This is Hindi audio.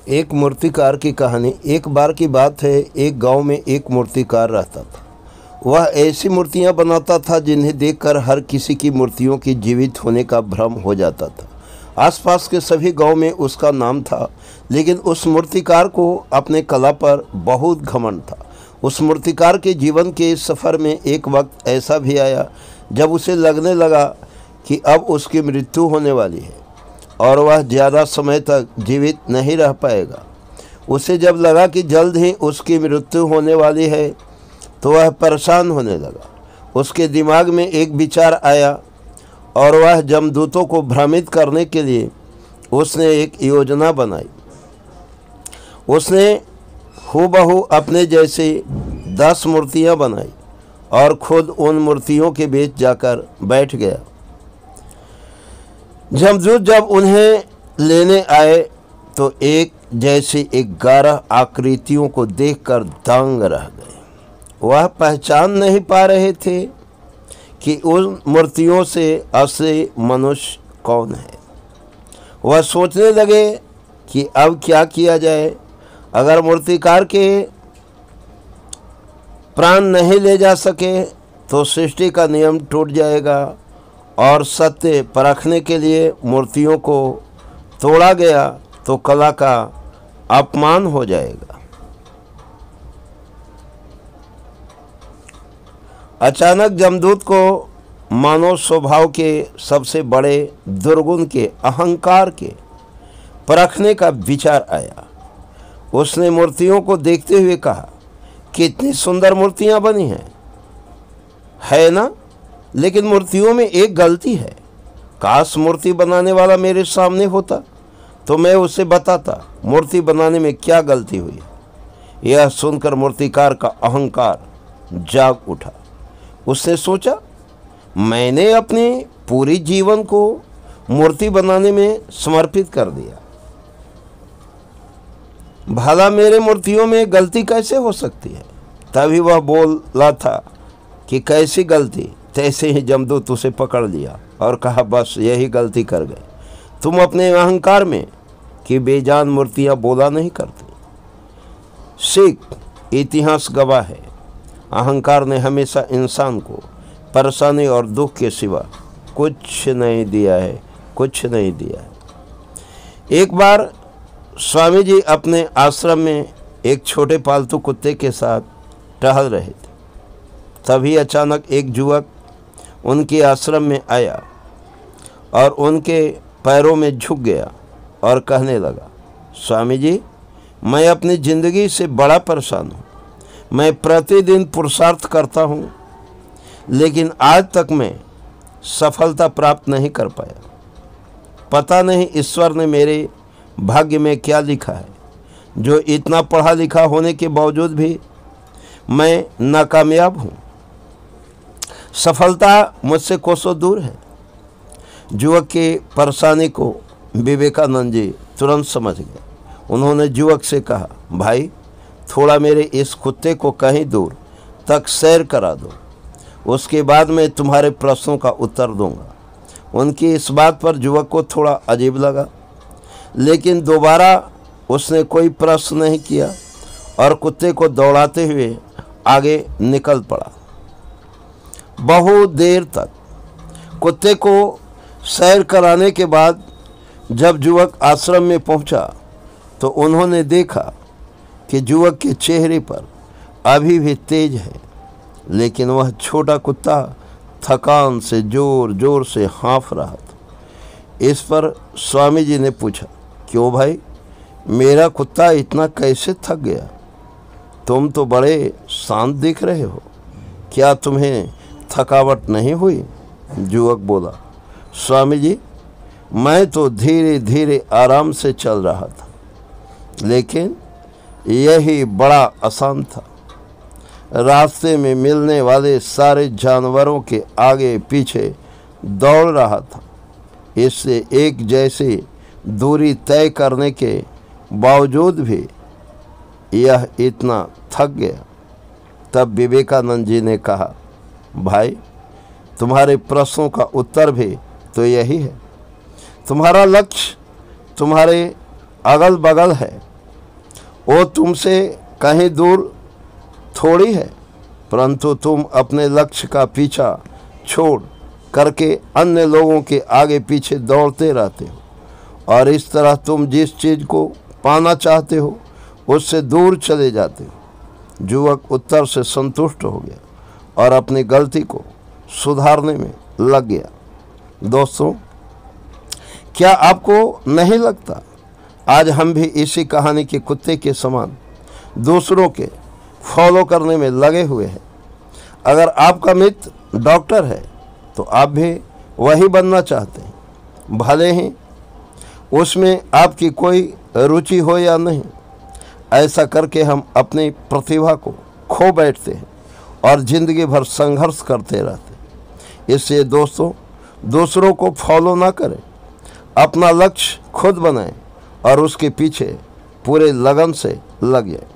एक मूर्तिकार की कहानी। एक बार की बात है, एक गांव में एक मूर्तिकार रहता था। वह ऐसी मूर्तियां बनाता था जिन्हें देखकर हर किसी की मूर्तियों की जीवित होने का भ्रम हो जाता था। आसपास के सभी गांव में उसका नाम था, लेकिन उस मूर्तिकार को अपने कला पर बहुत घमंड था। उस मूर्तिकार के जीवन के इस सफ़र में एक वक्त ऐसा भी आया जब उसे लगने लगा कि अब उसकी मृत्यु होने वाली है और वह ज़्यादा समय तक जीवित नहीं रह पाएगा। उसे जब लगा कि जल्द ही उसकी मृत्यु होने वाली है तो वह परेशान होने लगा। उसके दिमाग में एक विचार आया और वह जमदूतों को भ्रमित करने के लिए उसने एक योजना बनाई। उसने हूबहू अपने जैसे 10 मूर्तियां बनाई और खुद उन मूर्तियों के बीच जाकर बैठ गया। जमदूत जब उन्हें लेने आए तो एक जैसी 11 आकृतियों को देखकर दंग रह गए। वह पहचान नहीं पा रहे थे कि उन मूर्तियों से असली मनुष्य कौन है। वह सोचने लगे कि अब क्या किया जाए। अगर मूर्तिकार के प्राण नहीं ले जा सके तो सृष्टि का नियम टूट जाएगा और सत्य परखने के लिए मूर्तियों को तोड़ा गया तो कला का अपमान हो जाएगा। अचानक जमदूत को मानव स्वभाव के सबसे बड़े दुर्गुण के अहंकार के परखने का विचार आया। उसने मूर्तियों को देखते हुए कहा, कितनी सुंदर मूर्तियां बनी हैं, है ना? लेकिन मूर्तियों में एक गलती है। काश मूर्ति बनाने वाला मेरे सामने होता तो मैं उसे बताता मूर्ति बनाने में क्या गलती हुई। यह सुनकर मूर्तिकार का अहंकार जाग उठा। उसने सोचा, मैंने अपने पूरी जीवन को मूर्ति बनाने में समर्पित कर दिया, भला मेरे मूर्तियों में गलती कैसे हो सकती है? तभी वह बोला था कि कैसी गलती? तैसे ही जमदूत उसे पकड़ लिया और कहा, बस यही गलती कर गए। तुम अपने अहंकार में कि बेजान मूर्तियां बोला नहीं करती। सीख, इतिहास गवाह है, अहंकार ने हमेशा इंसान को परेशानी और दुख के सिवा कुछ नहीं दिया है, कुछ नहीं दिया है। एक बार स्वामी जी अपने आश्रम में एक छोटे पालतू कुत्ते के साथ टहल रहे थे। तभी अचानक एक युवक उनके आश्रम में आया और उनके पैरों में झुक गया और कहने लगा, स्वामी जी, मैं अपनी ज़िंदगी से बड़ा परेशान हूँ। मैं प्रतिदिन पुरुषार्थ करता हूँ, लेकिन आज तक मैं सफलता प्राप्त नहीं कर पाया। पता नहीं ईश्वर ने मेरे भाग्य में क्या लिखा है, जो इतना पढ़ा लिखा होने के बावजूद भी मैं नाकामयाब हूँ। सफलता मुझसे कोसों दूर है। युवक की परेशानी को विवेकानंद जी तुरंत समझ गए। उन्होंने युवक से कहा, भाई, थोड़ा मेरे इस कुत्ते को कहीं दूर तक सैर करा दो, उसके बाद मैं तुम्हारे प्रश्नों का उत्तर दूंगा। उनकी इस बात पर युवक को थोड़ा अजीब लगा, लेकिन दोबारा उसने कोई प्रश्न नहीं किया और कुत्ते को दौड़ाते हुए आगे निकल पड़ा। बहुत देर तक कुत्ते को सैर कराने के बाद जब युवक आश्रम में पहुंचा तो उन्होंने देखा कि युवक के चेहरे पर अभी भी तेज है, लेकिन वह छोटा कुत्ता थकान से जोर जोर से हाँफ रहा था। इस पर स्वामी जी ने पूछा, क्यों भाई, मेरा कुत्ता इतना कैसे थक गया? तुम तो बड़े शांत दिख रहे हो, क्या तुम्हें थकावट नहीं हुई? युवक बोला, स्वामी जी, मैं तो धीरे धीरे आराम से चल रहा था, लेकिन यही बड़ा आसान था। रास्ते में मिलने वाले सारे जानवरों के आगे पीछे दौड़ रहा था। इससे एक जैसी दूरी तय करने के बावजूद भी यह इतना थक गया। तब विवेकानंद जी ने कहा, भाई, तुम्हारे प्रश्नों का उत्तर भी तो यही है। तुम्हारा लक्ष्य तुम्हारे अगल बगल है, वो तुमसे कहीं दूर थोड़ी है, परंतु तुम अपने लक्ष्य का पीछा छोड़ करके अन्य लोगों के आगे पीछे दौड़ते रहते हो और इस तरह तुम जिस चीज़ को पाना चाहते हो उससे दूर चले जाते हो। युवक उत्तर से संतुष्ट हो गया और अपनी गलती को सुधारने में लग गया। दोस्तों, क्या आपको नहीं लगता आज हम भी इसी कहानी के कुत्ते के समान दूसरों के फॉलो करने में लगे हुए हैं? अगर आपका मित्र डॉक्टर है तो आप भी वही बनना चाहते हैं, भले ही उसमें आपकी कोई रुचि हो या नहीं। ऐसा करके हम अपनी प्रतिभा को खो बैठते हैं और ज़िंदगी भर संघर्ष करते रहते हैं। इसलिए दोस्तों, दूसरों को फॉलो ना करें, अपना लक्ष्य खुद बनाएं और उसके पीछे पूरे लगन से लग जाएं।